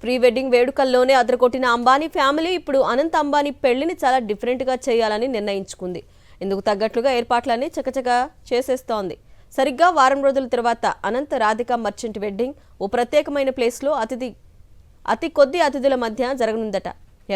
Pre wedding వేడుకల్లోనే అదరగొట్టిన Ambani family ఇప్పుడు అనంత్ అంబానీ పెళ్లిని చాలా డిఫరెంట్గా చేయాలని నిర్ణయించుకుంది. ఇందుకు తగ్గట్లుగా ఏర్పాట్లన్నీ చకచకా చేసేస్తోంది. సరిగ్గా వారం రోజుల తర్వాత అనంత్ రాధిక మర్చెంట్ వెడ్డింగ్ ఓ ప్రత్యేకమైన ప్లేస్లో అతి కొద్ది అతిథుల మధ్య జరగనుందట.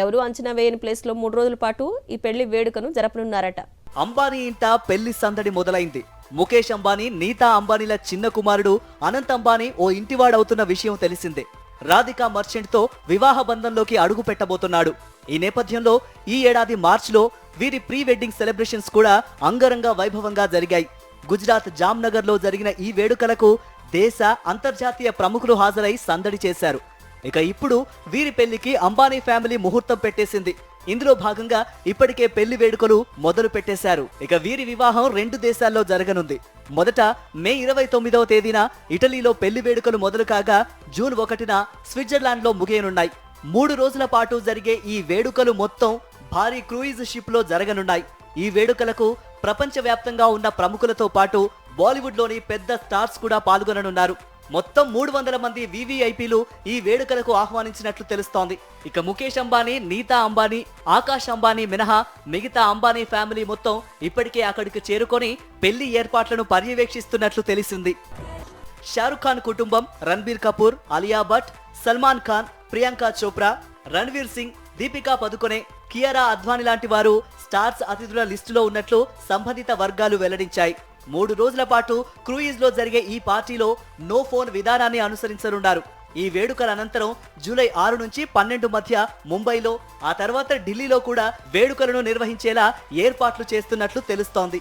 ఎవరు అంచనా వేయని ప్లేస్లో 3 రోజుల పాటు ఈ పెళ్లి వేడుకను జరపనున్నారట. అంబానీ ఇంట పెళ్లి సందడి మొదలైంది. ముఖేష్ అంబానీ, నీతా అంబానీల చిన్న కుమారుడు అనంత్ అంబానీ ఓ ఇంటివాడవుతున్న విషయం తెలిసిందే. రాధికా మర్చెంట్తో వివాహ బంధంలోకి అడుగు పెట్టబోతున్నాడు. ఈ నేపథ్యంలో ఈ ఏడాది మార్చిలో వీరి ప్రీ వెడ్డింగ్ సెలబ్రేషన్స్ కూడా అంగరంగ వైభవంగా జరిగాయి. గుజరాత్ జామ్నగర్ లో జరిగిన ఈ వేడుకలకు దేశ, అంతర్జాతీయ ప్రముఖులు హాజరై సందడి చేశారు. ఇక ఇప్పుడు వీరి పెళ్లికి అంబానీ ఫ్యామిలీ ముహూర్తం పెట్టేసింది. ఇందులో భాగంగా ఇప్పటికే పెళ్లి వేడుకలు మొదలు పెట్టేశారు. ఇక వీరి వివాహం 2 దేశాల్లో జరగనుంది. మొదట మే 29వ తేదీన ఇటలీలో పెళ్లి వేడుకలు మొదలు కాగా జూన్ 1న స్విట్జర్లాండ్ లో ముగియనున్నాయి. 3 రోజుల పాటు జరిగే ఈ వేడుకలు మొత్తం భారీ క్రూయిజ్ షిప్ లో జరగనున్నాయి. ఈ వేడుకలకు ప్రపంచవ్యాప్తంగా ఉన్న ప్రముఖులతో పాటు బాలీవుడ్ లోని పెద్ద స్టార్స్ కూడా పాల్గొననున్నారు. మొత్తం 300 మంది వివిఐపీలు ఈ వేడుకలకు ఆహ్వానించినట్లు తెలుస్తోంది. ఇక ముఖేష్ అంబానీ, నీతా అంబానీ, ఆకాష్ అంబానీ మినహా మిగతా అంబానీ ఫ్యామిలీ మొత్తం ఇప్పటికే అక్కడికి చేరుకొని పెళ్లి ఏర్పాట్లను పర్యవేక్షిస్తున్నట్లు తెలిసింది. షారుఖ్ ఖాన్ కుటుంబం, రణబీర్ కపూర్, అలియా భట్, సల్మాన్ ఖాన్, ప్రియాంక చోప్రా, రణ్వీర్ సింగ్, దీపికా పదుకొనే, కియారా అద్వానీ లాంటి వారు స్టార్స్ అతిథుల లిస్టులో ఉన్నట్లు సంబంధిత వర్గాలు వెల్లడించాయి. 3 రోజుల పాటు క్రూయిజ్ లో జరిగే ఈ పార్టీలో నో ఫోన్ విధానాన్ని అనుసరించనున్నారు. ఈ వేడుకల అనంతరం జూలై 6 నుంచి 12 మధ్య ముంబైలో, ఆ తర్వాత ఢిల్లీలో కూడా వేడుకలను నిర్వహించేలా ఏర్పాట్లు చేస్తున్నట్లు తెలుస్తోంది.